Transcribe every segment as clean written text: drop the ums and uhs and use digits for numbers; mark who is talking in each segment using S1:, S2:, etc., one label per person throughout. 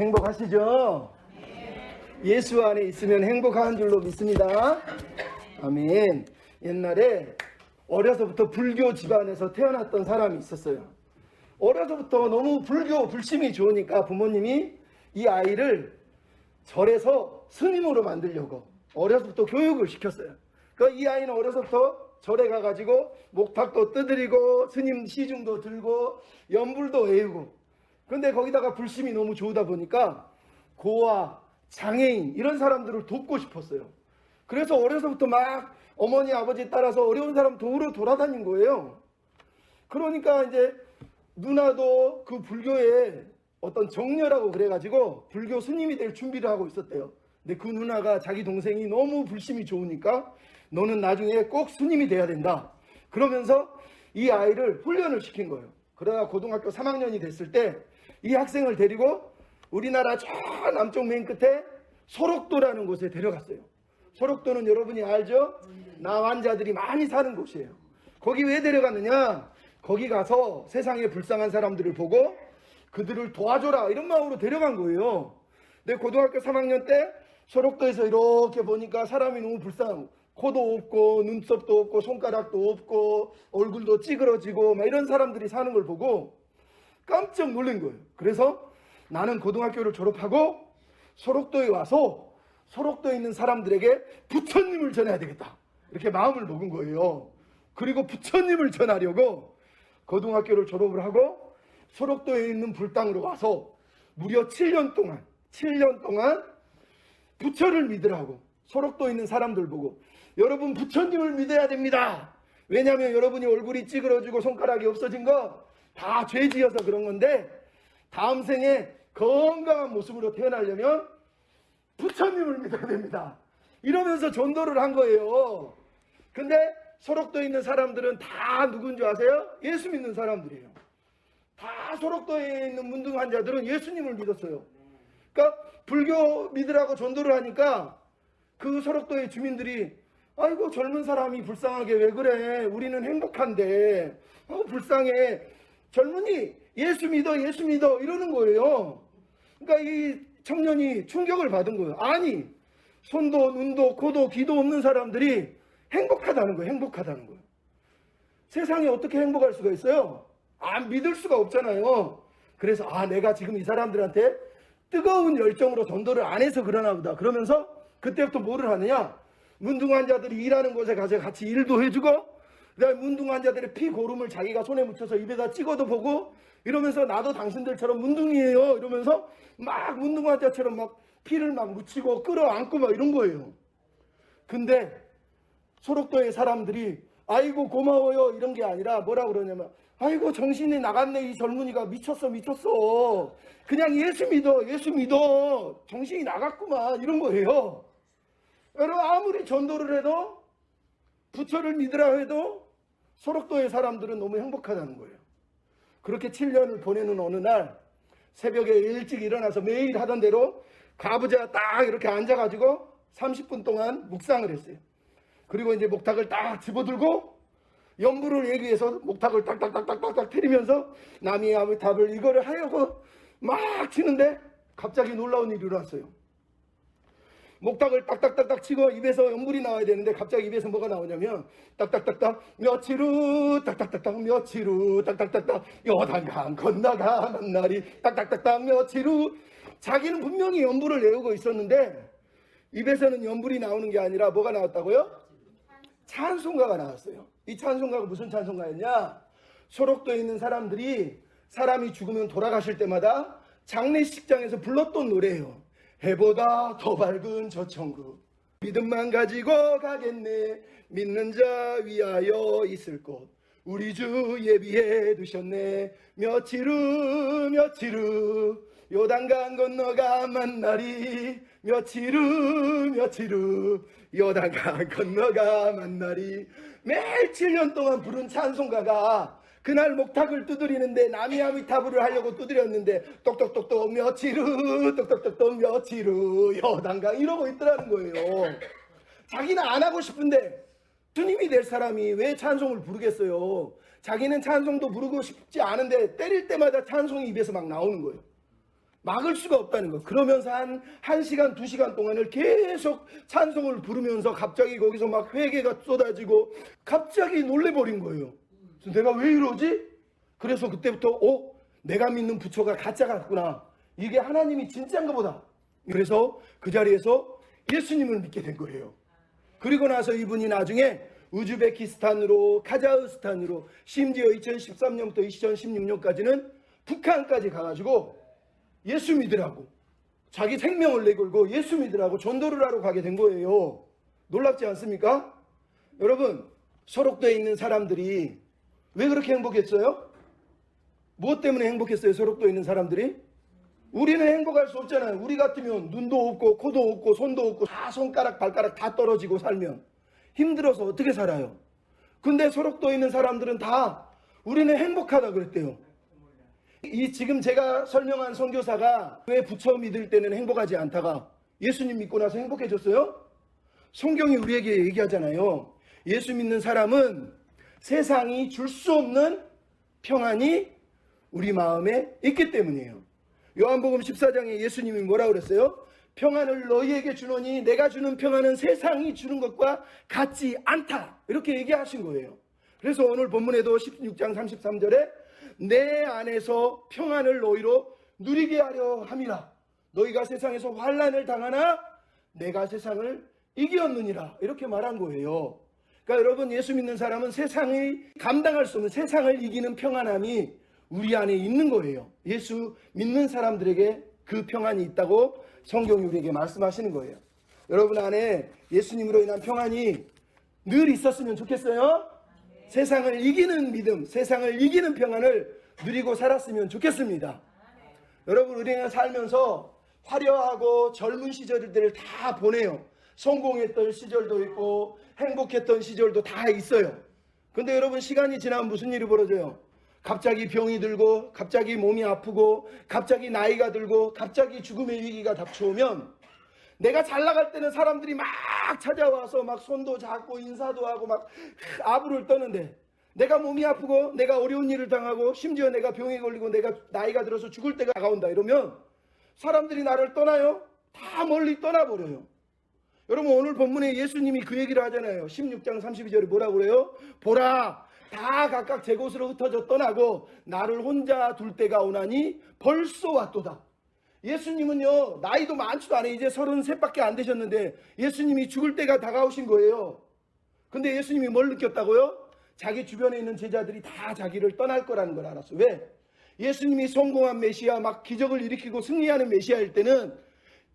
S1: 행복하시죠? 예수 안에 있으면 행복한 줄로 믿습니다. 아멘. 옛날에 어려서부터 불교 집안에서 태어났던 사람이 있었어요. 어려서부터 너무 불교 불심이 좋으니까 부모님이 이 아이를 절에서 스님으로 만들려고 어려서부터 교육을 시켰어요. 그러니까 이 아이는 어려서부터 절에 가가지고 목탁도 두드리고 스님 시중도 들고 연불도 외우고, 그런데 거기다가 불심이 너무 좋다 보니까 고아, 장애인 이런 사람들을 돕고 싶었어요. 그래서 어려서부터 막 어머니 아버지 따라서 어려운 사람 도우러 돌아다닌 거예요. 그러니까 이제 누나도 그 불교의 어떤 정녀라고 그래가지고 불교 스님이 될 준비를 하고 있었대요. 근데 그 누나가 자기 동생이 너무 불심이 좋으니까 너는 나중에 꼭 스님이 돼야 된다 그러면서 이 아이를 훈련을 시킨 거예요. 그러다 고등학교 3학년이 됐을 때 이 학생을 데리고 우리나라 저 남쪽 맨 끝에 소록도라는 곳에 데려갔어요. 소록도는 여러분이 알죠? 나환자들이 많이 사는 곳이에요. 거기 왜 데려갔느냐? 거기 가서 세상에 불쌍한 사람들을 보고 그들을 도와줘라 이런 마음으로 데려간 거예요. 근데 고등학교 3학년 때 소록도에서 이렇게 보니까 사람이 너무 불쌍하고 코도 없고 눈썹도 없고 손가락도 없고 얼굴도 찌그러지고 막 이런 사람들이 사는 걸 보고 깜짝 놀란 거예요. 그래서 나는 고등학교를 졸업하고 소록도에 와서 소록도에 있는 사람들에게 부처님을 전해야 되겠다 이렇게 마음을 먹은 거예요. 그리고 부처님을 전하려고 고등학교를 졸업을 하고 소록도에 있는 불당으로 와서 무려 7년 동안 부처를 믿으라고 소록도에 있는 사람들 보고 여러분 부처님을 믿어야 됩니다. 왜냐하면 여러분이 얼굴이 찌그러지고 손가락이 없어진 거 다 죄 지어서 그런 건데 다음 생에 건강한 모습으로 태어나려면 부처님을 믿어야 됩니다. 이러면서 전도를 한 거예요. 근데 소록도에 있는 사람들은 다 누군지 아세요? 예수 믿는 사람들이에요. 다 소록도에 있는 문둥 환자들은 예수님을 믿었어요. 그러니까 불교 믿으라고 전도를 하니까 그 소록도의 주민들이 아이고 젊은 사람이 불쌍하게 왜 그래, 우리는 행복한데 불쌍해, 젊은이 예수 믿어 이러는 거예요. 그러니까 이 청년이 충격을 받은 거예요. 아니 손도 눈도 코도 귀도 없는 사람들이 행복하다는 거예요. 세상에 어떻게 행복할 수가 있어요? 안 믿을 수가 없잖아요. 그래서 내가 지금 이 사람들한테 뜨거운 열정으로 전도를 안 해서 그러나 보다 그러면서 그때부터 뭐를 하느냐, 문둥 환자들이 일하는 곳에 가서 같이 일도 해주고 그다음에 문둥 환자들의 피 고름을 자기가 손에 묻혀서 입에다 찍어도 보고 이러면서 나도 당신들처럼 문둥이에요 이러면서 막 문둥 환자처럼 막 피를 막 묻히고 끌어안고 막 이런 거예요. 근데 소록도의 사람들이 아이고 고마워요 이런 게 아니라 뭐라 그러냐면 아이고 정신이 나갔네, 이 젊은이가 미쳤어 그냥 예수 믿어 정신이 나갔구만 이런 거예요. 여러분 아무리 전도를 해도 부처를 믿으라 해도 소록도의 사람들은 너무 행복하다는 거예요. 그렇게 7년을 보내는 어느 날 새벽에 일찍 일어나서 매일 하던 대로 가부좌 딱 이렇게 앉아가지고 30분 동안 묵상을 했어요. 그리고 이제 목탁을 딱 집어들고 연불을 내기 위해서 목탁을 딱딱딱딱딱 때리면서 남이 아미탑을 이거를 하려고 막 치는데 갑자기 놀라운 일이 일어났어요. 목탁을 딱딱딱딱 치고 입에서 연불이 나와야 되는데 갑자기 입에서 뭐가 나오냐면 딱딱딱딱 며칠 후 딱딱딱딱 며칠 후 딱딱딱딱 요단강 건너가는 날이 딱딱딱딱 며칠 후. 자기는 분명히 연불을 외우고 있었는데 입에서는 연불이 나오는 게 아니라 뭐가 나왔다고요? 찬송가가 나왔어요. 이 찬송가가 무슨 찬송가였냐? 소록도에 있는 사람들이 사람이 죽으면 돌아가실 때마다 장례식장에서 불렀던 노래예요. 해보다 더 밝은 저 천국 믿음만 가지고 가겠네, 믿는 자 위하여 있을 곳 우리 주 예비해 두셨네, 며칠 후 요단강 건너가 만나리, 며칠 후 요단강 건너가 만나리. 매일 7년 동안 부른 찬송가가 그날 목탁을 두드리는데 나미아미타불을 하려고 두드렸는데 똑똑똑똑 며칠 후 똑똑똑똑 며칠 후 요단강 이러고 있더라는 거예요. 자기는 안 하고 싶은데 주님이 될 사람이 왜 찬송을 부르겠어요? 자기는 찬송도 부르고 싶지 않은데 때릴 때마다 찬송이 입에서 막 나오는 거예요. 막을 수가 없다는 거. 그러면서 한 1시간, 2시간 동안을 계속 찬송을 부르면서 갑자기 거기서 막 회개가 쏟아지고 갑자기 놀래버린 거예요. 그래서 내가 왜 이러지? 그래서 그때부터 내가 믿는 부처가 가짜 같구나. 이게 하나님이 진짜인가 보다. 그래서 그 자리에서 예수님을 믿게 된 거예요. 그리고 나서 이분이 나중에 우즈베키스탄으로, 카자흐스탄으로, 심지어 2013년부터 2016년까지는 북한까지 가가지고 예수 믿으라고, 자기 생명을 내걸고 예수 믿으라고 전도를 하러 가게 된 거예요. 놀랍지 않습니까? 여러분, 소록도에 있는 사람들이 왜 그렇게 행복했어요? 무엇 때문에 행복했어요? 소록도에 있는 사람들이? 우리는 행복할 수 없잖아요. 우리 같으면 눈도 없고 코도 없고 손도 없고 다 손가락 발가락 다 떨어지고 살면 힘들어서 어떻게 살아요? 근데 소록도에 있는 사람들은 다 우리는 행복하다 그랬대요. 이 지금 제가 설명한 선교사가 왜 부처 믿을 때는 행복하지 않다가 예수님 믿고 나서 행복해졌어요? 성경이 우리에게 얘기하잖아요. 예수 믿는 사람은 세상이 줄 수 없는 평안이 우리 마음에 있기 때문이에요. 요한복음 14장에 예수님이 뭐라고 그랬어요? 평안을 너희에게 주노니 내가 주는 평안은 세상이 주는 것과 같지 않다. 이렇게 얘기하신 거예요. 그래서 오늘 본문에도 16장 33절에 내 안에서 평안을 너희로 누리게 하려 함이라. 너희가 세상에서 환난을 당하나 내가 세상을 이기었느니라. 이렇게 말한 거예요. 그러니까 여러분, 예수 믿는 사람은 세상이 감당할 수 없는 세상을 이기는 평안함이 우리 안에 있는 거예요. 예수 믿는 사람들에게 그 평안이 있다고 성경이 우리에게 말씀하시는 거예요. 여러분 안에 예수님으로 인한 평안이 늘 있었으면 좋겠어요? 세상을 이기는 믿음, 세상을 이기는 평안을 누리고 살았으면 좋겠습니다. 여러분, 우리가 살면서 화려하고 젊은 시절들을 다 보내요. 성공했던 시절도 있고 행복했던 시절도 다 있어요. 근데 여러분, 시간이 지나면 무슨 일이 벌어져요? 갑자기 병이 들고 갑자기 몸이 아프고 갑자기 나이가 들고 갑자기 죽음의 위기가 닥쳐오면 내가 잘 나갈 때는 사람들이 막 찾아와서 막 손도 잡고 인사도 하고 막 아부를 떠는데, 내가 몸이 아프고 내가 어려운 일을 당하고 심지어 내가 병에 걸리고 내가 나이가 들어서 죽을 때가 다가온다 이러면 사람들이 나를 떠나요? 다 멀리 떠나버려요. 여러분, 오늘 본문에 예수님이 그 얘기를 하잖아요. 16장 32절에 뭐라고 그래요? 보라, 다 각각 제 곳으로 흩어져 떠나고 나를 혼자 둘 때가 오나니 벌써 왔도다. 예수님은요, 나이도 많지도 않아요. 이제 33밖에 안 되셨는데 예수님이 죽을 때가 다가오신 거예요. 근데 예수님이 뭘 느꼈다고요? 자기 주변에 있는 제자들이 다 자기를 떠날 거라는 걸 알았어. 왜? 예수님이 성공한 메시아, 막 기적을 일으키고 승리하는 메시아일 때는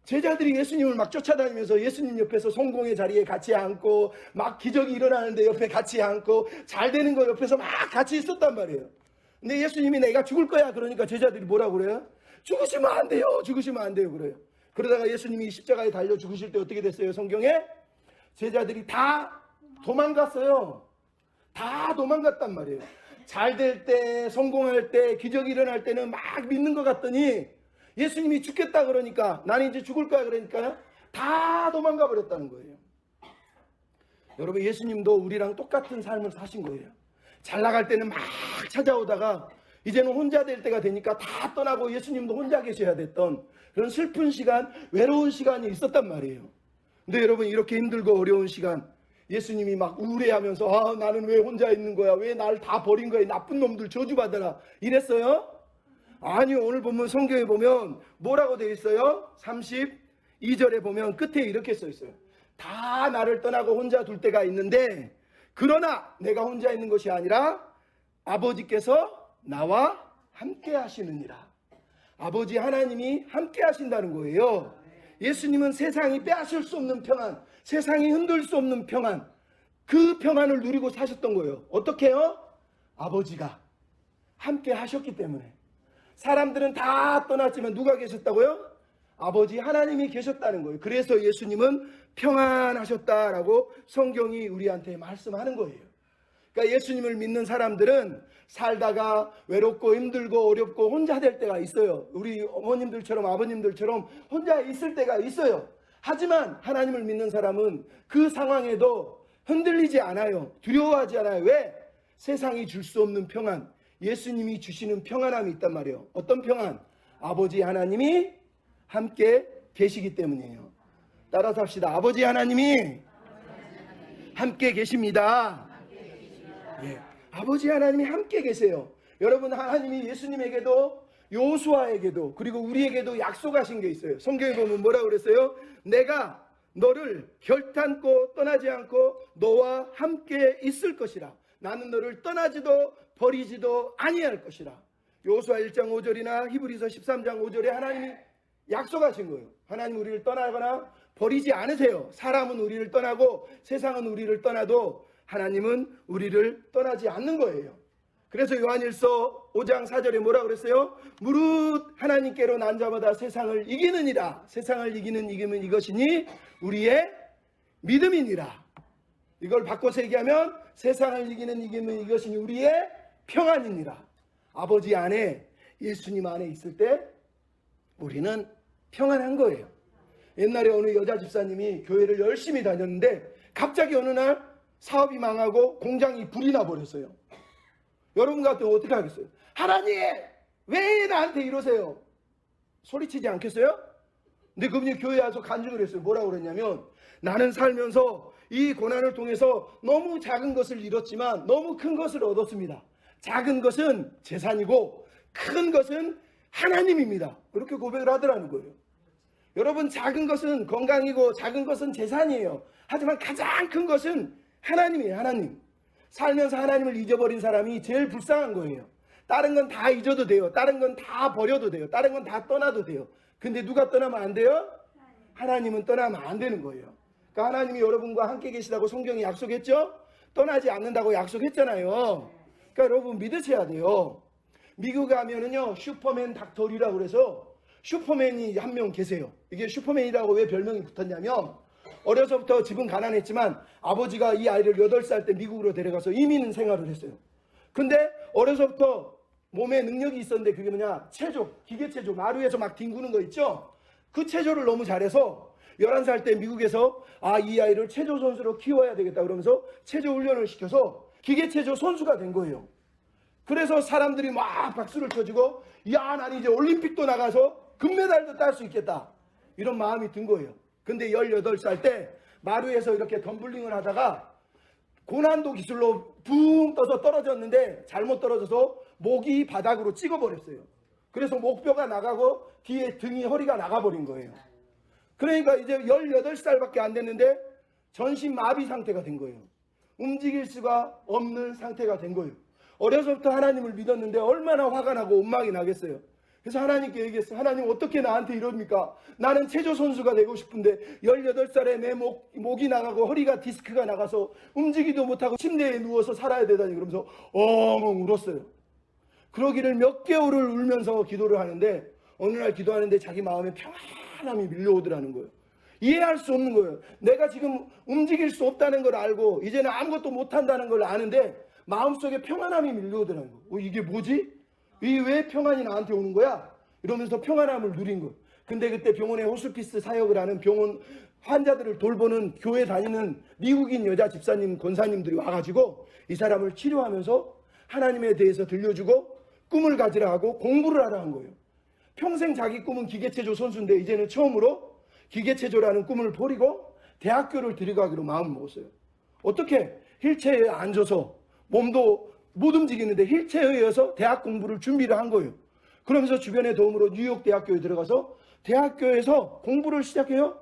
S1: 제자들이 예수님을 막 쫓아다니면서 예수님 옆에서 성공의 자리에 같이 앉고 막 기적이 일어나는데 옆에 같이 앉고 잘 되는 거 옆에서 막 같이 있었단 말이에요. 근데 예수님이 내가 죽을 거야 그러니까 제자들이 뭐라고 그래요? 죽으시면 안 돼요. 죽으시면 안 돼요. 그래요. 그러다가 예수님이 십자가에 달려 죽으실 때 어떻게 됐어요? 성경에 제자들이 다 도망갔어요. 다 도망갔단 말이에요. 잘 될 때, 성공할 때, 기적이 일어날 때는 막 믿는 것 같더니 예수님이 죽겠다 그러니까, 나는 이제 죽을 거야 그러니까 다 도망가 버렸다는 거예요. 여러분, 예수님도 우리랑 똑같은 삶을 사신 거예요. 잘 나갈 때는 막 찾아오다가 이제는 혼자 될 때가 되니까 다 떠나고 예수님도 혼자 계셔야 됐던 그런 슬픈 시간, 외로운 시간이 있었단 말이에요. 근데 여러분, 이렇게 힘들고 어려운 시간 예수님이 막 우울해하면서 나는 왜 혼자 있는 거야? 왜 날 다 버린 거야? 나쁜 놈들 저주받아라 이랬어요? 아니요. 오늘 보면 성경에 보면 뭐라고 되어 있어요? 32절에 보면 끝에 이렇게 써 있어요. 다 나를 떠나고 혼자 둘 때가 있는데 그러나 내가 혼자 있는 것이 아니라 아버지께서 나와 함께 하시느니라. 아버지 하나님이 함께 하신다는 거예요. 예수님은 세상이 빼앗을 수 없는 평안, 세상이 흔들 수 없는 평안, 그 평안을 누리고 사셨던 거예요. 어떻게 해요? 아버지가 함께 하셨기 때문에. 사람들은 다 떠났지만 누가 계셨다고요? 아버지 하나님이 계셨다는 거예요. 그래서 예수님은 평안하셨다라고 성경이 우리한테 말씀하는 거예요. 그러니까 예수님을 믿는 사람들은 살다가 외롭고 힘들고 어렵고 혼자 될 때가 있어요. 우리 어머님들처럼 아버님들처럼 혼자 있을 때가 있어요. 하지만 하나님을 믿는 사람은 그 상황에도 흔들리지 않아요. 두려워하지 않아요. 왜? 세상이 줄 수 없는 평안, 예수님이 주시는 평안함이 있단 말이에요. 어떤 평안? 아버지 하나님이 함께 계시기 때문이에요. 따라서 합시다. 아버지 하나님이 함께 계십니다. 예, 아버지 하나님이 함께 계세요. 여러분, 하나님이 예수님에게도 요수아에게도 그리고 우리에게도 약속하신 게 있어요. 성경에 보면 뭐라고 그랬어요? 내가 너를 결탄코 떠나지 않고 너와 함께 있을 것이라. 나는 너를 떠나지도 버리지도 아니할 것이라. 요수아 1장 5절이나 히브리서 13장 5절에 하나님이 약속하신 거예요. 하나님 우리를 떠나거나 버리지 않으세요. 사람은 우리를 떠나고 세상은 우리를 떠나도 하나님은 우리를 떠나지 않는 거예요. 그래서 요한일서 5장 4절에 뭐라고 그랬어요? 무릇 하나님께로 난 자마다 세상을 이기느니라. 세상을 이기는 이김은 이것이니 우리의 믿음이니라. 이걸 바꿔서 얘기하면 세상을 이기는 이김은 이것이니 우리의 평안이니라. 아버지 안에, 예수님 안에 있을 때 우리는 평안한 거예요. 옛날에 어느 여자 집사님이 교회를 열심히 다녔는데 갑자기 어느 날 사업이 망하고 공장이 불이 나버렸어요. 여러분 같으면 어떻게 하겠어요? 하나님, 왜 나한테 이러세요? 소리치지 않겠어요? 근데 그분이 교회에 와서 간증을 했어요. 뭐라고 그랬냐면, 나는 살면서 이 고난을 통해서 너무 작은 것을 잃었지만 너무 큰 것을 얻었습니다. 작은 것은 재산이고 큰 것은 하나님입니다. 그렇게 고백을 하더라는 거예요. 여러분, 작은 것은 건강이고 작은 것은 재산이에요. 하지만 가장 큰 것은 하나님이에요. 하나님. 살면서 하나님을 잊어버린 사람이 제일 불쌍한 거예요. 다른 건 다 잊어도 돼요. 다른 건 다 버려도 돼요. 다른 건 다 떠나도 돼요. 근데 누가 떠나면 안 돼요? 하나님은 떠나면 안 되는 거예요. 그러니까 하나님이 여러분과 함께 계시다고 성경이 약속했죠? 떠나지 않는다고 약속했잖아요. 그러니까 여러분 믿으셔야 돼요. 미국 가면은요, 슈퍼맨 닥터리라고 그래서 슈퍼맨이 한 명 계세요. 이게 슈퍼맨이라고 왜 별명이 붙었냐면, 어려서부터 집은 가난했지만 아버지가 이 아이를 8살 때 미국으로 데려가서 이민 생활을 했어요. 근데 어려서부터 몸에 능력이 있었는데 그게 뭐냐, 체조, 기계체조, 마루에서 막 뒹구는 거 있죠? 그 체조를 너무 잘해서 11살 때 미국에서 이 아이를 체조 선수로 키워야 되겠다 그러면서 체조 훈련을 시켜서 기계체조 선수가 된 거예요. 그래서 사람들이 막 박수를 쳐주고, 야, 난 이제 올림픽도 나가서 금메달도 딸 수 있겠다, 이런 마음이 든 거예요. 근데 18살 때 마루에서 이렇게 덤블링을 하다가 고난도 기술로 붕 떠서 떨어졌는데 잘못 떨어져서 목이 바닥으로 찍어버렸어요. 그래서 목뼈가 나가고 뒤에 등이, 허리가 나가버린 거예요. 그러니까 이제 18살밖에 안 됐는데 전신 마비 상태가 된 거예요. 움직일 수가 없는 상태가 된 거예요. 어려서부터 하나님을 믿었는데 얼마나 화가 나고 원망이 나겠어요. 그래서 하나님께 얘기했어요. 하나님, 어떻게 나한테 이럽니까? 나는 체조 선수가 되고 싶은데 18살에 내 목이 나가고 허리가 디스크가 나가서 움직이도 못하고 침대에 누워서 살아야 되다니, 그러면서 엉엉 울었어요. 그러기를 몇 개월을 울면서 기도를 하는데 어느 날 기도하는데 자기 마음에 평안함이 밀려오더라는 거예요. 이해할 수 없는 거예요. 내가 지금 움직일 수 없다는 걸 알고 이제는 아무것도 못한다는 걸 아는데 마음속에 평안함이 밀려오더라는 거예요. 이게 뭐지? 이 왜 평안이 나한테 오는 거야? 이러면서 평안함을 누린 거예요. 근데 그때 병원에 호스피스 사역을 하는, 병원 환자들을 돌보는 교회 다니는 미국인 여자 집사님, 권사님들이 와가지고 이 사람을 치료하면서 하나님에 대해서 들려주고 꿈을 가지라 하고 공부를 하라 한 거예요. 평생 자기 꿈은 기계체조 선수인데 이제는 처음으로 기계체조라는 꿈을 버리고 대학교를 들어가기로 마음을 먹었어요. 어떻게? 휠체어에 앉아서 몸도 못 움직이는데 휠체어에서 대학 공부를 준비를 한 거예요. 그러면서 주변의 도움으로 뉴욕 대학교에 들어가서 대학교에서 공부를 시작해요.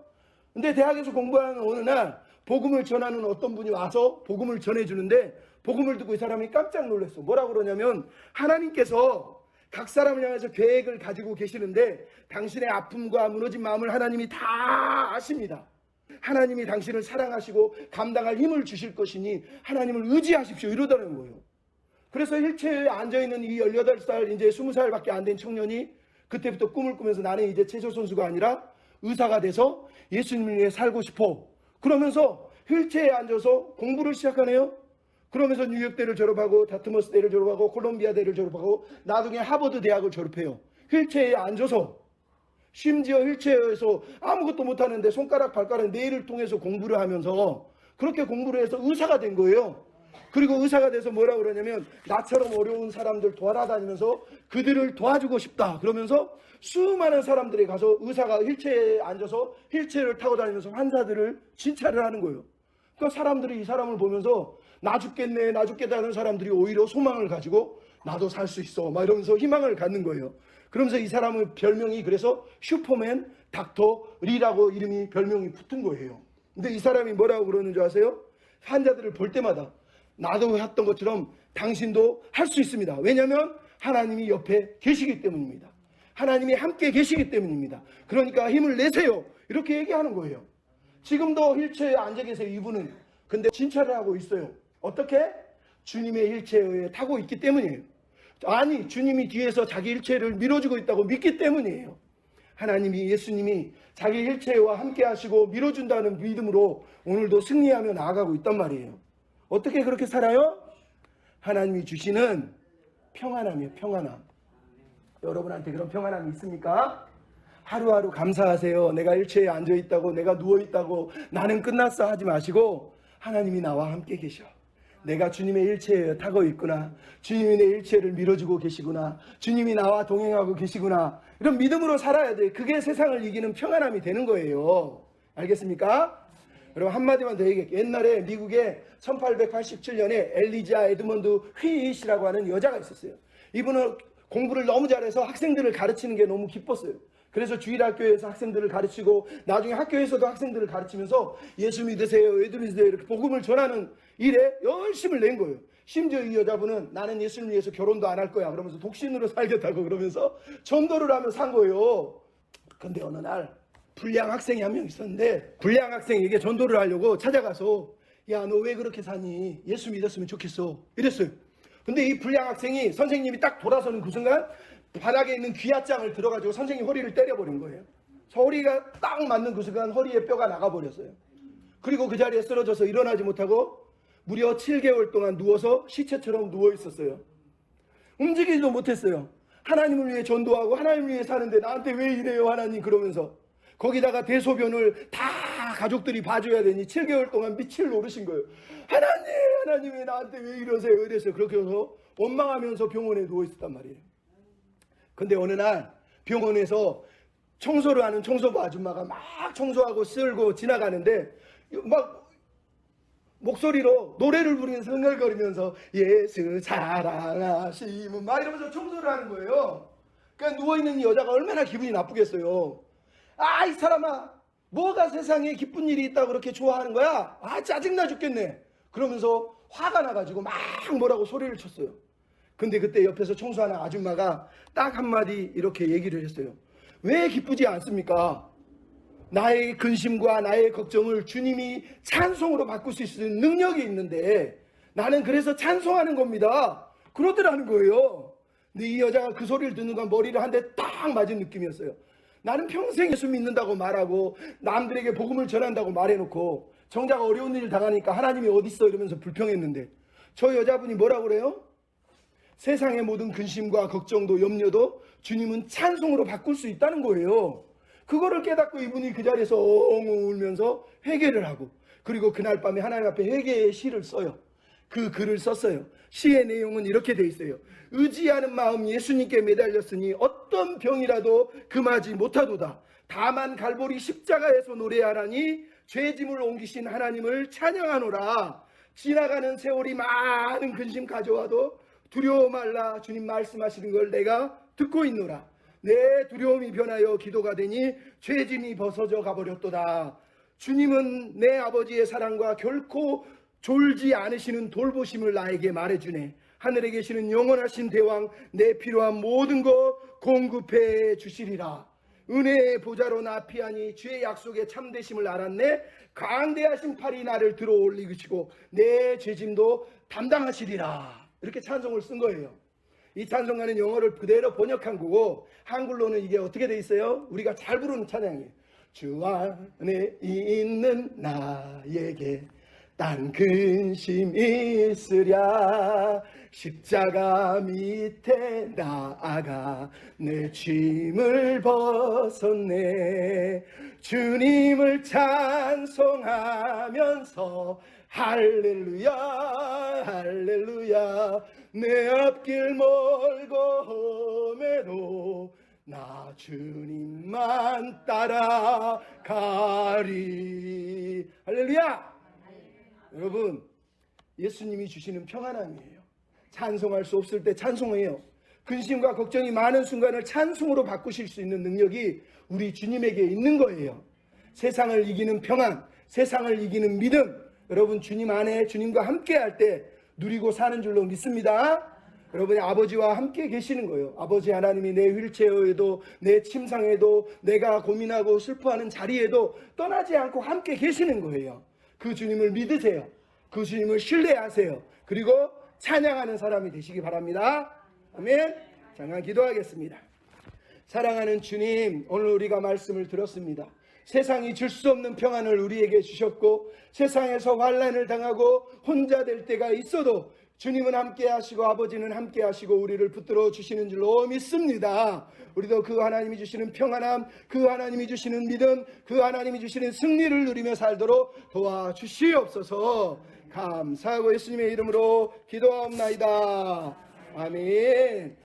S1: 근데 대학에서 공부하는 어느 날 복음을 전하는 어떤 분이 와서 복음을 전해주는데, 복음을 듣고 이 사람이 깜짝 놀랐어. 뭐라고 그러냐면, 하나님께서 각 사람을 향해서 계획을 가지고 계시는데 당신의 아픔과 무너진 마음을 하나님이 다 아십니다. 하나님이 당신을 사랑하시고 감당할 힘을 주실 것이니 하나님을 의지하십시오, 이러더라는 거예요. 그래서 휠체어에 앉아있는 이 18살, 이제 20살밖에 안 된 청년이 그때부터 꿈을 꾸면서 나는 이제 체조 선수가 아니라 의사가 돼서 예수님을 위해 살고 싶어. 그러면서 휠체어에 앉아서 공부를 시작하네요. 그러면서 뉴욕대를 졸업하고 다트머스대를 졸업하고 콜롬비아대를 졸업하고 나중에 하버드 대학을 졸업해요. 휠체어에 앉아서. 심지어 휠체어에서 아무것도 못하는데 손가락 발가락 뇌를 통해서 공부를 하면서 그렇게 공부를 해서 의사가 된 거예요. 그리고 의사가 돼서 뭐라 그러냐면 나처럼 어려운 사람들 돌아다니면서 그들을 도와주고 싶다 그러면서 수많은 사람들이 가서 의사가 휠체어에 앉아서 휠체어를 타고 다니면서 환자들을 진찰을 하는 거예요. 그러니까 사람들이 이 사람을 보면서 나 죽겠네 나 죽겠다 하는 사람들이 오히려 소망을 가지고 나도 살 수 있어 막 이러면서 희망을 갖는 거예요. 그러면서 이 사람의 별명이 그래서 슈퍼맨 닥터 리라고 이름이 별명이 붙은 거예요. 근데 이 사람이 뭐라고 그러는 줄 아세요? 환자들을 볼 때마다 나도 했던 것처럼 당신도 할 수 있습니다. 왜냐하면 하나님이 옆에 계시기 때문입니다. 하나님이 함께 계시기 때문입니다. 그러니까 힘을 내세요. 이렇게 얘기하는 거예요. 지금도 휠체어에 앉아 계세요. 이분은. 근데 진찰을 하고 있어요. 어떻게? 주님의 휠체어에 타고 있기 때문이에요. 아니 주님이 뒤에서 자기 휠체어를 밀어주고 있다고 믿기 때문이에요. 하나님이 예수님이 자기 휠체어와 함께 하시고 밀어준다는 믿음으로 오늘도 승리하며 나아가고 있단 말이에요. 어떻게 그렇게 살아요? 하나님이 주시는 평안함이에요. 평안함. 여러분한테 그런 평안함이 있습니까? 하루하루 감사하세요. 내가 휠체어에 앉아있다고 내가 누워있다고 나는 끝났어 하지 마시고 하나님이 나와 함께 계셔. 내가 주님의 휠체어에 타고 있구나. 주님이 내 휠체어를 밀어주고 계시구나. 주님이 나와 동행하고 계시구나. 이런 믿음으로 살아야 돼. 그게 세상을 이기는 평안함이 되는 거예요. 알겠습니까? 여러분 한마디만 더 얘기할게요. 옛날에 미국에 1887년에 엘리자 에드먼드 휘잇이라고 하는 여자가 있었어요. 이분은 공부를 너무 잘해서 학생들을 가르치는 게 너무 기뻤어요. 그래서 주일학교에서 학생들을 가르치고 나중에 학교에서도 학생들을 가르치면서 예수 믿으세요, 예수 믿으세요 이렇게 복음을 전하는 일에 열심을 낸 거예요. 심지어 이 여자분은 나는 예수를 위해서 결혼도 안 할 거야 그러면서 독신으로 살겠다고 그러면서 전도를 하며 산 거예요. 근데 어느 날 불량 학생이 한 명 있었는데 불량 학생에게 전도를 하려고 찾아가서 야, 너 왜 그렇게 사니? 예수 믿었으면 좋겠어 이랬어요. 근데 이 불량 학생이 선생님이 딱 돌아서는 그 순간 바닥에 있는 귀야장을 들어가지고 선생님 허리를 때려버린 거예요. 허리가 딱 맞는 그 순간 허리에 뼈가 나가버렸어요. 그리고 그 자리에 쓰러져서 일어나지 못하고 무려 7개월 동안 누워서 시체처럼 누워있었어요. 움직이지도 못했어요. 하나님을 위해 전도하고 하나님을 위해 사는데 나한테 왜 이래요 하나님 그러면서 거기다가 대소변을 다 가족들이 봐줘야 되니 7개월 동안 빛을 노르신 거예요. 하나님 왜 나한테 왜 이러세요 이랬어요. 그렇게 해서 원망하면서 병원에 누워있었단 말이에요. 근데 어느 날 병원에서 청소를 하는 청소부 아줌마가 막 청소하고 쓸고 지나가는데 막 목소리로 노래를 부르면서 흥얼거리면서 예수 사랑하시면 막 이러면서 청소를 하는 거예요. 그러니까 누워있는 여자가 얼마나 기분이 나쁘겠어요. 아, 이 사람아 뭐가 세상에 기쁜 일이 있다고 그렇게 좋아하는 거야? 아, 짜증나 죽겠네. 그러면서 화가 나가지고 막 뭐라고 소리를 쳤어요. 근데 그때 옆에서 청소하는 아줌마가 딱 한마디 이렇게 얘기를 했어요. 왜 기쁘지 않습니까? 나의 근심과 나의 걱정을 주님이 찬송으로 바꿀 수 있는 능력이 있는데 나는 그래서 찬송하는 겁니다. 그러더라는 거예요. 근데 이 여자가 그 소리를 듣는 건 머리를 한 대 딱 맞은 느낌이었어요. 나는 평생 예수 믿는다고 말하고 남들에게 복음을 전한다고 말해놓고 정작 어려운 일을 당하니까 하나님이 어딨어 이러면서 불평했는데 저 여자분이 뭐라고 그래요? 세상의 모든 근심과 걱정도 염려도 주님은 찬송으로 바꿀 수 있다는 거예요. 그거를 깨닫고 이분이 그 자리에서 엉엉 울면서 회개를 하고 그리고 그날 밤에 하나님 앞에 회개의 시를 써요. 그 글을 썼어요. 시의 내용은 이렇게 돼 있어요. 의지하는 마음 예수님께 매달렸으니 어떤 병이라도 금하지 못하도다. 다만 갈보리 십자가에서 노래하라니 죄짐을 옮기신 하나님을 찬양하노라. 지나가는 세월이 많은 근심 가져와도 두려워 말라. 주님 말씀하시는 걸 내가 듣고 있노라. 내 두려움이 변하여 기도가 되니 죄짐이 벗어져 가버렸도다. 주님은 내 아버지의 사랑과 결코 졸지 않으시는 돌보심을 나에게 말해주네. 하늘에 계시는 영원하신 대왕 내 필요한 모든 것 공급해 주시리라. 은혜의 보좌로 나 피하니 주의 약속에 참되심을 알았네. 강대하신 팔이 나를 들어 올리시고 내 죄짐도 담당하시리라. 이렇게 찬송을 쓴 거예요. 이 찬송가는 영어를 그대로 번역한 거고 한글로는 이게 어떻게 돼 있어요? 우리가 잘 부르는 찬양이에요. 주 안에 있는 나에게 딴 근심 있으랴. 십자가 밑에 나아가 내 짐을 벗었네. 주님을 찬송하면서 할렐루야 할렐루야. 내 앞길 멀고 험해도 나 주님만 따라가리. 할렐루야. 여러분, 예수님이 주시는 평안함이에요. 찬송할 수 없을 때 찬송해요. 근심과 걱정이 많은 순간을 찬송으로 바꾸실 수 있는 능력이 우리 주님에게 있는 거예요. 세상을 이기는 평안, 세상을 이기는 믿음, 여러분 주님 안에 주님과 함께 할 때 누리고 사는 줄로 믿습니다. 여러분이 아버지와 함께 계시는 거예요. 아버지 하나님이 내 휠체어에도, 내 침상에도, 내가 고민하고 슬퍼하는 자리에도 떠나지 않고 함께 계시는 거예요. 그 주님을 믿으세요. 그 주님을 신뢰하세요. 그리고 찬양하는 사람이 되시기 바랍니다. 아멘. 잠깐 기도하겠습니다. 사랑하는 주님, 오늘 우리가 말씀을 들었습니다. 세상이 줄 수 없는 평안을 우리에게 주셨고, 세상에서 환난을 당하고 혼자 될 때가 있어도 주님은 함께 하시고 아버지는 함께 하시고 우리를 붙들어 주시는 줄로 믿습니다. 우리도 그 하나님이 주시는 평안함, 그 하나님이 주시는 믿음, 그 하나님이 주시는 승리를 누리며 살도록 도와주시옵소서. 감사하고 예수님의 이름으로 기도하옵나이다. 아멘.